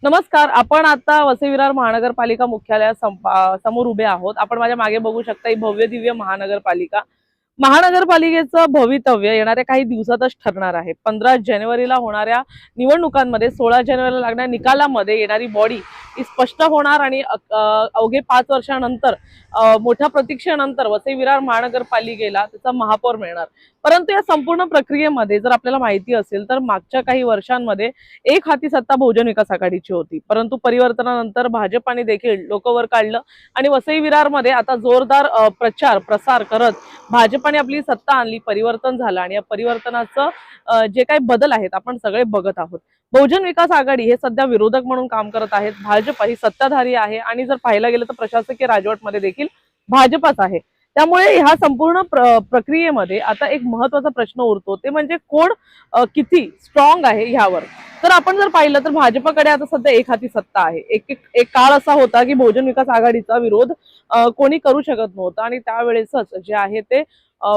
नमस्कार. आपण आता वसई विरार महानगरपालिका समोर उभे आहोत. आपण माझ्या मागे बघू शकता ही भव्य दिव्य महानगरपालिका. महानगरपालिकेचं भवितव्य येणाऱ्या काही दिवसातच ठरणार आहे. 15 जानेवारीला होणाऱ्या निवडणुकांमध्ये 16 जानेवारीला लागणाऱ्या निकालामध्ये येणारी बॉडी ही स्पष्ट होणार आणि अवघे 5 वर्षानंतर मोठ्या प्रतीक्षेनंतर वसई विरार महानगरपालिकेला त्याचा महापौर मिळणार. परंतु या संपूर्ण प्रक्रियेमध्ये जर आपल्याला माहिती असेल तर मागच्या काही वर्षांमध्ये एक हाती सत्ता बहुजन विकास आघाडीची होती, परंतु परिवर्तनानंतर भाजपाने देखील डोकं वर काढलं आणि वसई विरारमध्ये आता जोरदार प्रचार प्रसार करत भाजपाने आपली सत्ता आणली, परिवर्तन झालं आणि या परिवर्तनाचं जे काही बदल आहेत आपण सगळे बघत आहोत. बहुजन विकास आघाडी हे सध्या विरोधक म्हणून काम करत आहेत, भाजप ही सत्ताधारी आहे आणि जर पाहायला गेलं तर प्रशासकीय राजवटमध्ये देखील भाजपच आहे. त्यामुळे ह्या संपूर्ण प्रक्रियेमध्ये आता एक महत्त्वाचा प्रश्न उरतो, ते म्हणजे कोण किती स्ट्रॉंग आहे ह्यावर. तर आपण जर पाहिलं तर भाजपकडे आता सध्या एक हाती सत्ता आहे. एक काळ असा होता की बहुजन विकास आघाडीचा विरोध कोणी करू शकत नव्हतं आणि त्यावेळेसच जे आहे ते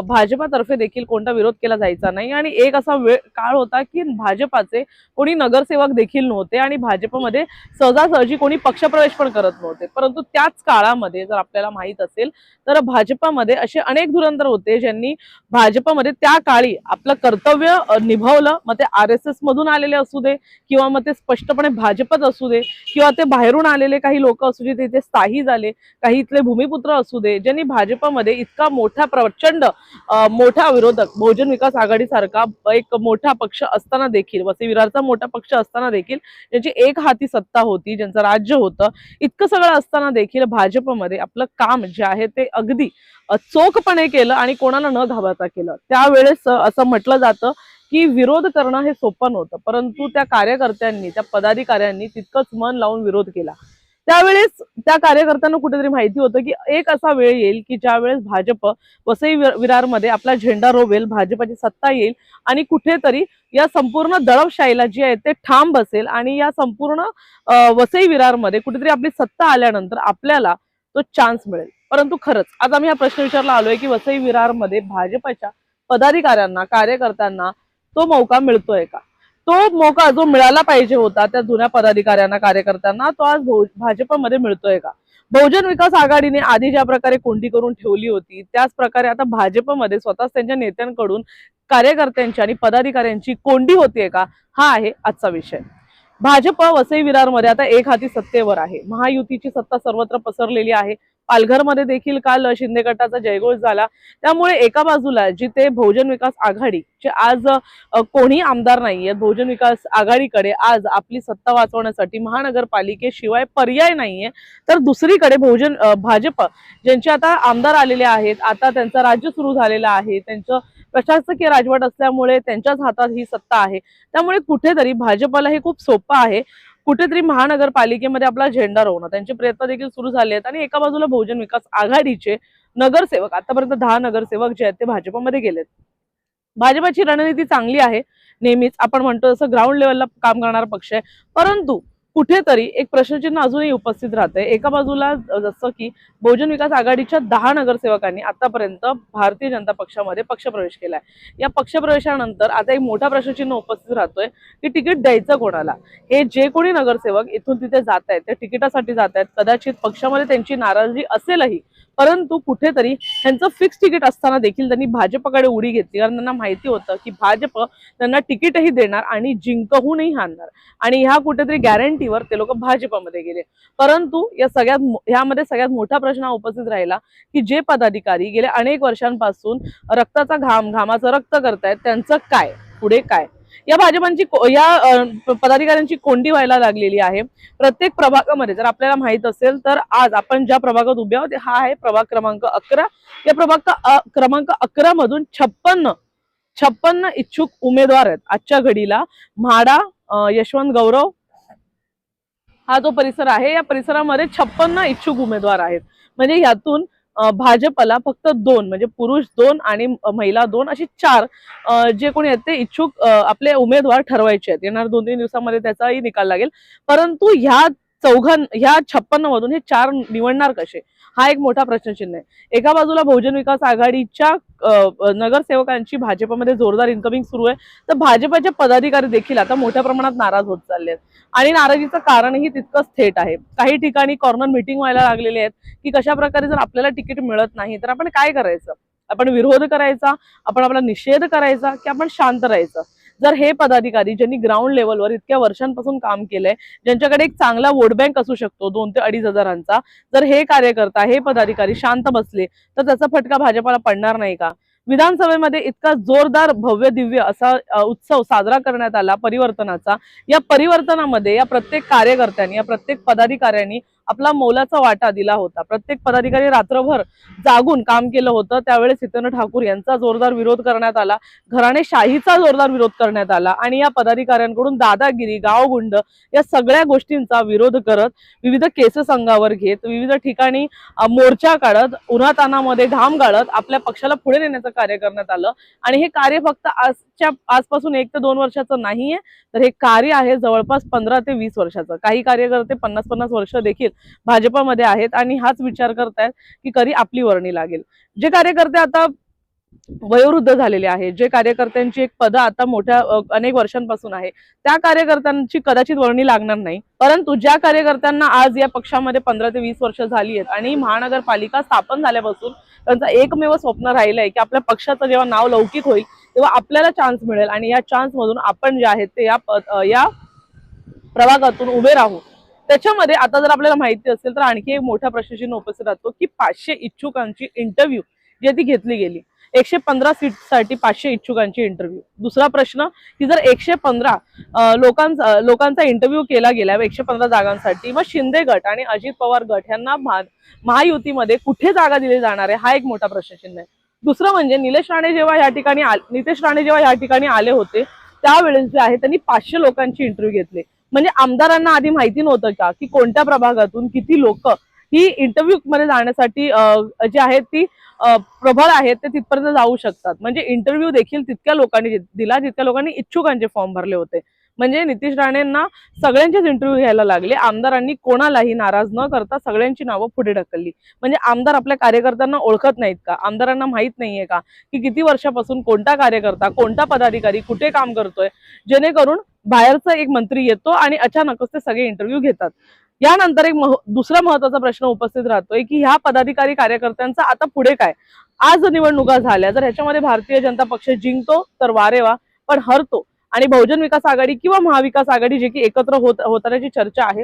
भाजपातर्फे देखील कोणता विरोध केला जायचा नाही आणि एक असा काळ होता की भाजपाचे कोणी नगरसेवक देखील नव्हते आणि भाजपमध्ये सहजासहजी कोणी पक्षप्रवेश पण करत नव्हते. परंतु त्याच काळामध्ये जर आपल्याला माहित असेल तर भाजपामध्ये असे अनेक धुरंधर होते ज्यांनी भाजपमध्ये त्या काळी आपलं कर्तव्य निभावलं. मग ते RSS मधून आलेले असू दे किंवा मग ते स्पष्टपणे भाजपच असू दे किंवा ते बाहेरून आलेले काही लोक असू दे, ते स्थायी झाले, काही इथले भूमिपुत्र असू दे, ज्यांनी भाजपमध्ये इतका मोठा प्रचंड मोठा विरोधक बहुजन विकास आघाडी सारखा एक मोठा पक्ष असताना देखील, वसई विरारचा मोठा पक्ष असताना देखील, ज्यांची एक हाती सत्ता होती, ज्यांचं राज्य होतं, इतकं सगळं असताना देखील भाजपमध्ये आपलं काम जे आहे ते अगदी चोखपणे केलं आणि कोणाला न घाबरता केलं. त्यावेळेस असं म्हटलं जातं की विरोध करणं हे सोपं नव्हतं, परंतु त्या कार्यकर्त्यांनी, त्या पदाधिकाऱ्यांनी तितकंच मन लावून विरोध केला. त्यावेळेस त्या कार्यकर्त्यांना कुठेतरी माहिती होतं की एक असा वेळ येईल की ज्या वेळेस भाजप वसई विरारमध्ये आपला झेंडा रोवेल, भाजपाची सत्ता येईल आणि कुठेतरी या संपूर्ण दडपशाहीला जी आहे ते ठाम बसेल आणि या संपूर्ण वसई विरारमध्ये कुठेतरी आपली सत्ता आल्यानंतर आपल्याला तो चान्स मिळेल. परंतु खरंच आज आम्ही हा प्रश्न विचारला आलोय की वसई विरारमध्ये भाजपच्या पदाधिकाऱ्यांना, कार्यकर्त्यांना तो मौका मिळतोय का? तो मौका जो मिळाला पाहिजे होता त्या जुन्या पदाधिकाऱ्यांना, कार्यकर्त्यांना, तो आज भाजपमध्ये मिळतोय का? बहुजन विकास आघाडीने आधी ज्या प्रकारे कोंडी करून ठेवली होती त्याच प्रकारे आता भाजपमध्ये स्वतःच त्यांच्या नेत्यांकडून कार्यकर्त्यांची आणि पदाधिकाऱ्यांची कोंडी होतीये का? हा आहे आजचा विषय. भाजप वसई विरारमध्ये आता एक हाती सत्तेवर आहे. महायुतीची सत्ता सर्वत्र पसरलेली आहे. पालघरमध्ये देखील काल शिंदे गटाचा जयघोष झाला. त्यामुळे एका बाजूला जिथे बहुजन विकास आघाडीचे आज कोणी आमदार नाहीये, बहुजन विकास आघाडीकडे आज आपली सत्ता वाचवण्यासाठी महानगरपालिकेशिवाय पर्याय नाहीये, तर दुसरीकडे भाजप ज्यांचे आता आमदार आलेले आहेत, आता त्यांचं राज्य सुरू झालेलं आहे, त्यांचं प्रशासकीय राजवट असल्यामुळे त्यांच्याच हातात ही सत्ता आहे. त्यामुळे कुठेतरी भाजपला हे खूप सोपं आहे, कुठेतरी महानगरपालिकेमध्ये आपला झेंडा रोवणं. त्यांचे प्रयत्न देखील सुरू झाले आहेत आणि एका बाजूला बहुजन विकास आघाडीचे नगरसेवक, आतापर्यंत 10 नगरसेवक जे आहेत ते भाजपमध्ये गेलेत. भाजपची रणनीती चांगली आहे, नेहमीच आपण म्हणतो तसं ग्राउंड लेवलला काम करणारा पक्ष आहे. परंतु कुठेतरी एक प्रश्नचिन्ह अजूनही उपस्थित राहतंय. एका बाजूला जसं की बहुजन विकास आघाडीच्या 10 नगरसेवकांनी आतापर्यंत भारतीय जनता पक्षामध्ये पक्षप्रवेश केलाय. या पक्षप्रवेशानंतर आता एक मोठा प्रश्नचिन्ह उपस्थित राहतोय की तिकीट द्यायचं कोणाला. हे जे कोणी नगरसेवक इथून तिथे जात आहेत ते तिकिटासाठी जात आहेत. कदाचित पक्षामध्ये त्यांची नाराजगी असेलही, परंतु कुठेतरी त्यांचं फिक्स तिकीट असताना देखील त्यांनी भाजपकडे उडी घेतली, कारण त्यांना माहिती होतं की भाजप त्यांना तिकीटही देणार आणि जिंकवूनही आणणार आणि ह्या कुठेतरी गॅरंटीवर ते लोक भाजपमध्ये गेले. परंतु ह्यामध्ये सगळ्यात मोठा प्रश्न उपस्थित राहिला की जे पदाधिकारी गेल्या अनेक वर्षांपासून रक्ताचा घामाचं रक्त करतायत त्यांचं काय पुढे काय? या पदाधिकाऱ्यांची कोंडी व्हायला लागलेली आहे. प्रत्येक प्रभागामध्ये जर आपल्याला माहित असेल तर आज आपण ज्या प्रभागात उभे आहोत हा आहे प्रभाग क्रमांक 11. या प्रभाग क्रमांक 11 मधून 56 इच्छुक उमेदवार आहेत आजच्या घडीला. म्हाडा, यशवंत गौरव हा जो परिसर आहे, या परिसरामध्ये 56 इच्छुक उमेदवार आहेत. म्हणजे यातून भाजपला फक्त 2 म्हणजे पुरुष 2 आणि महिला 2 अशी 4 जे कोणी आहेत ते इच्छुक आपले उमेदवार ठरवायचे आहेत. येणार 2-3 दिवसांमध्ये त्याचाही निकाल लागेल. परंतु ह्या ह्या 56 मधून हे 4 निवडणार कसे, हा एक मोठा प्रश्नचिन्ह आहे. एका बाजूला बहुजन विकास आघाडीच्या नगरसेवकांची भाजपमध्ये जोरदार इन्कमिंग सुरू आहे, तर भाजपचे पदाधिकारी देखील आता मोठ्या प्रमाणात नाराज होत चालले आहेत आणि नाराजीचं कारणही तितकंच थेट आहे. काही ठिकाणी कॉर्नर मीटिंग व्हायला लागलेले आहेत की कशा प्रकारे जर आपल्याला तिकीट मिळत नाही तर आपण काय करायचं, आपण विरोध करायचा, आपण आपला निषेध करायचा की आपण शांत राहायचं. जर हे पदाधिकारी ज्यांनी ग्राउंड लेवलवर इतक्या वर्षांपासून काम केलंय, ज्यांच्याकडे एक चांगला वोट बँक असू शकतो 2 ते 2.5 हजारांचा, जर हे कार्यकर्ता हे पदाधिकारी शांत बसले तर त्याचा फटका भाजपला पडणार नाही का? विधानसभेमध्ये इतका जोरदार भव्य दिव्य असा उत्सव साजरा करण्यात आला परिवर्तनाचा. या परिवर्तनामध्ये या प्रत्येक कार्यकर्त्यांनी, या प्रत्येक पदाधिकाऱ्यांनी आपला मोलाचा वाटा दिला होता. प्रत्येक पदाधिकारी रात्रभर जागून काम केलं होतं. त्यावेळेस हितेंद्र ठाकूर यांचा जोरदार विरोध करण्यात आला, घराणेशाहीचा जोरदार विरोध करण्यात आला आणि या पदाधिकाऱ्यांकडून दादागिरी, गावगुंड या सगळ्या गोष्टींचा विरोध करत, विविध केसेस अंगावर घेत, विविध ठिकाणी मोर्चा काढत, उन्हातानामध्ये घाम गाळत आपल्या पक्षाला पुढे नेण्याचं कार्य करण्यात आलं. आणि हे कार्य फक्त आजपासून 1 ते 2 वर्षाचं नाहीये, तर हे कार्य आहे जवळपास 15 ते 20 वर्षाचं. काही कार्यकर्ते 50-50 वर्ष देखील भाजपमध्ये आहेत आणि हाच विचार करतायत की कधी आपली वर्णी लागेल. जे कार्यकर्ते आता वयोवृद्ध झालेले आहेत, जे कार्यकर्त्यांची एक पद आता मोठ्या अनेक वर्षांपासून आहे, त्या कार्यकर्त्यांची कदाचित वर्णी लागणार नाही. परंतु ज्या कार्यकर्त्यांना आज या पक्षामध्ये 15 ते 20 वर्ष झाली आहेत आणि महानगरपालिका स्थापन झाल्यापासून त्यांचं एकमेव स्वप्न राहिलंय की आपल्या पक्षाचं जेव्हा नाव लौकिक होईल तेव्हा आपल्याला चान्स मिळेल आणि या चान्स मधून आपण जे आहेत ते या प्रभागातून उभे राहू. त्याच्यामध्ये आता जर आपल्याला माहिती असेल तर आणखी एक मोठा प्रश्नचिन्ह उपस्थित राहतो की 500 इच्छुकांची इंटरव्ह्यू जी ती घेतली गेली. 115 सीटसाठी 500 इच्छुकांची इंटरव्ह्यू. दुसरा प्रश्न की जर 115 लोकांचा इंटरव्ह्यू केला गेला 115 जागांसाठी, मग शिंदे गट आणि अजित पवार गट यांना महायुतीमध्ये कुठे जागा दिली जाणार आहे, हा एक मोठा प्रश्नचिन्ह आहे. दुसरं म्हणजे नितेश राणे जेव्हा या ठिकाणी आले होते त्यावेळेस जे आहे त्यांनी 500 लोकांची इंटरव्ह्यू घेतले. म्हणजे आमदारांना आधी माहिती नव्हतं का की कोणत्या प्रभागातून किती लोक ही इंटरव्ह्यू मध्ये जाण्यासाठी जे आहेत ती प्रबळ आहेत ते तिथपर्यंत जाऊ शकतात. म्हणजे इंटरव्ह्यू देखील तितक्या लोकांनी दिला जितक्या लोकांनी इच्छुकांचे फॉर्म भरले होते. म्हणजे नितेश राणेंना सगळ्यांचेच इंटरव्ह्यू घ्यायला लागले. आमदारांनी कोणालाही नाराज न करता सगळ्यांची नावं पुढे ढकलली. म्हणजे आमदार आपल्या कार्यकर्त्यांना ओळखत नाहीत का? आमदारांना माहित नाहीये का की किती वर्षापासून कोणता कार्यकर्ता, कोणता पदाधिकारी कुठे काम करतोय, जेणेकरून बाहेरचा एक मंत्री येतो आणि अचानकच ते सगळे इंटरव्ह्यू घेतात. यानंतर एक दुसरा महत्वाचा प्रश्न उपस्थित राहतोय की ह्या पदाधिकारी कार्यकर्त्यांचा आता पुढे काय? आज निवडणुका झाल्या, जर ह्याच्यामध्ये भारतीय जनता पक्ष जिंकतो तर वारे वा, पण हरतो आणि बहुजन विकास आघाडी किंवा महाविकास आघाडी जे की एकत्र होतानाची चर्चा आहे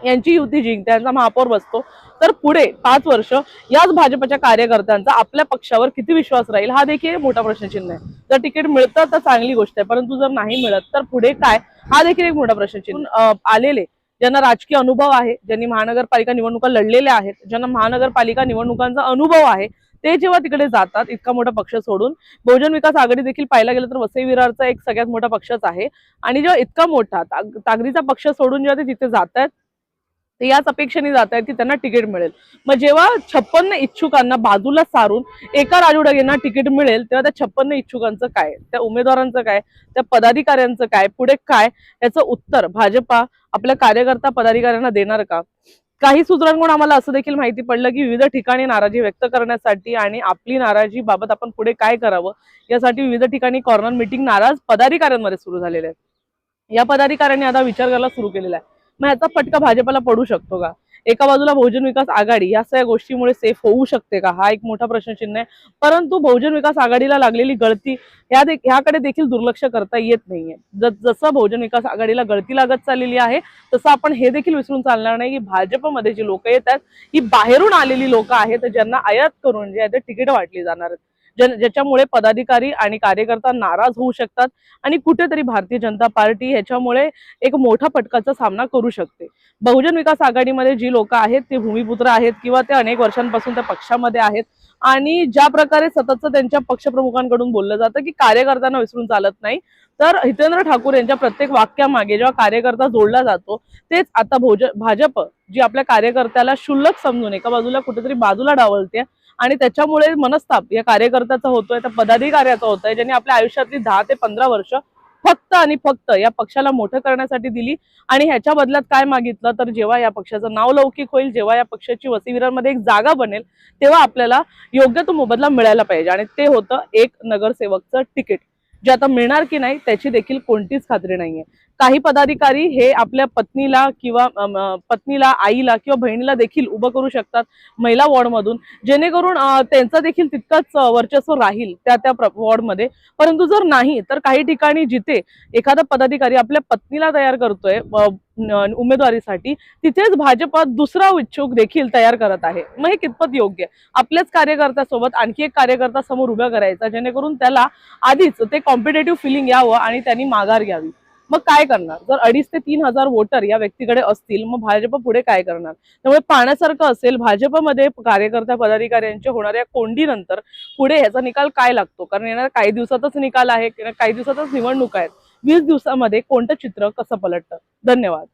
यांची युती जिंकते, यांचा महापौर बसतो, तर पुढे 5 वर्ष याच भाजपच्या कार्यकर्त्यांचा आपल्या पक्षावर किती विश्वास राहील हा देखील मोठा प्रश्नचिन्ह आहे. जर तिकीट मिळतं तर चांगली गोष्ट आहे, परंतु जर नाही मिळत तर पुढे काय, हा देखील एक मोठा प्रश्नचिन्ह. आलेले ज्यांना राजकीय अनुभव आहे, ज्यांनी महानगरपालिका निवडणुका लढलेल्या आहेत, ज्यांना महानगरपालिका निवडणुकांचा अनुभव आहे, ते जेव्हा तिकडे जातात इतका मोठा पक्ष सोडून, बहुजन विकास आघाडी देखील पाहायला गेलं तर वसई विरारचा एक सगळ्यात मोठा पक्षच आहे आणि जेव्हा इतका मोठा ताकदीचा पक्ष सोडून जेव्हा ते तिथे जातात ते याच अपेक्षेने जात आहेत की त्यांना तिकीट मिळेल. मग जेव्हा 56 इच्छुकांना बाजूला सारून एका राजू ढगेंना तिकीट मिळेल तेव्हा त्या 56 इच्छुकांचं काय, त्या उमेदवारांचं काय, त्या पदाधिकाऱ्यांचं काय, पुढे काय, याचं उत्तर भाजपा आपल्या कार्यकर्ता पदाधिकाऱ्यांना देणार का? काही सूत्रांकडून आम्हाला असं देखील माहिती पडलं की विविध ठिकाणी नाराजी व्यक्त करण्यासाठी आणि आपली नाराजी बाबत आपण पुढे काय करावं यासाठी विविध ठिकाणी कॉर्नर मीटिंग नाराज पदाधिकाऱ्यांमध्ये सुरू झालेले आहेत. या पदाधिकाऱ्यांनी आता विचार करायला सुरू केलेला आहे. मग याचा फटका भाजपला पडू शकतो का? एका बाजूला बहुजन विकास आघाडी या सगळ्या गोष्टीमुळे सेफ होऊ शकते का, हा एक मोठा प्रश्नचिन्ह आहे. परंतु बहुजन विकास आघाडीला लागलेली गळती ह्याकडे देखील दुर्लक्ष करता येत नाहीये. जसं बहुजन विकास आघाडीला गळती लागत चाललेली आहे तसं आपण हे देखील विसरून चालणार नाही की भाजपमध्ये जी लोक येतात ही बाहेरून आलेली लोक आहेत ज्यांना आयात करून जे आहे ते तिकीट वाटली जाणार आहेत, ज्याच्यामुळे पदाधिकारी आणि कार्यकर्ता नाराज होऊ शकतात आणि कुठेतरी भारतीय जनता पार्टी ह्याच्यामुळे एक मोठा फटकाचा सामना करू शकते. बहुजन विकास आघाडीमध्ये जी लोक आहेत ते भूमिपुत्र आहेत किंवा ते अनेक वर्षांपासून त्या पक्षामध्ये आहेत आणि ज्या प्रकारे सततचं त्यांच्या पक्षप्रमुखांकडून बोललं जातं की कार्यकर्त्यांना विसरून चालत नाही, तर हितेंद्र ठाकूर यांच्या प्रत्येक वाक्यामागे जेव्हा कार्यकर्ता जोडला जातो तेच आता भाजप जी आपल्या कार्यकर्त्याला क्षुल्लक समजून एका बाजूला कुठेतरी बाजूला डावलते आणि त्याच्यामुळे मनस्ताप या कार्यकर्त्याचा होतोय, त्या पदाधिकाऱ्याचा होतोय, ज्यांनी आपल्या आयुष्यातली 10 ते 15 वर्ष फक्त आणि फक्त या पक्षाला मोठं करण्यासाठी दिली आणि ह्याच्या बदल्यात काय मागितलं तर जेव्हा या पक्षाचं नाव लौकिक होईल, जेव्हा या पक्षाची वसईविरारमध्ये एक जागा बनेल, तेव्हा आपल्याला योग्य तो मोबदला मिळायला पाहिजे आणि ते होतं एक नगरसेवकचं तिकीट, जे आता मिळणार की नाही त्याची देखील कोणतीच खात्री नाहीये. काही पदाधिकारी हे आपल्या पत्नीला किंवा पत्नीला, आईला किंवा बहिणीला देखील उभं करू शकतात महिला वॉर्डमधून, जेणेकरून त्यांचं देखील तितकंच वर्चस्व राहील त्या त्या वॉर्डमध्ये. परंतु जर नाही तर काही ठिकाणी जिथे एखादा पदाधिकारी आपल्या पत्नीला तयार करतोय उमेदवारीसाठी, तिथेच भाजप दुसरा इच्छुक देखील तयार करत आहे. मग हे कितपत योग्य? आपल्याच कार्यकर्त्यासोबत आणखी एक कार्यकर्ता समोर उभा करायचा, जेणेकरून त्याला आधीच ते कॉम्पिटेटिव्ह फिलिंग यावं आणि त्यांनी माघार घ्यावी. मग काय करणार? जर 2,500 ते 3,000 वोटर या व्यक्तीकडे असतील, मग भाजप पुढे काय करणार? त्यामुळे पाहण्यासारखं असेल भाजपमध्ये कार्यकर्ता पदाधिकाऱ्यांच्या होणाऱ्या कोंडीनंतर पुढे ह्याचा निकाल काय लागतो. कारण येणाऱ्या काही दिवसातच निकाल आहे, काही दिवसातच निवडणूक आहेत. 20 दिवसामध्ये कोणतं चित्र कसं पलटतं. धन्यवाद.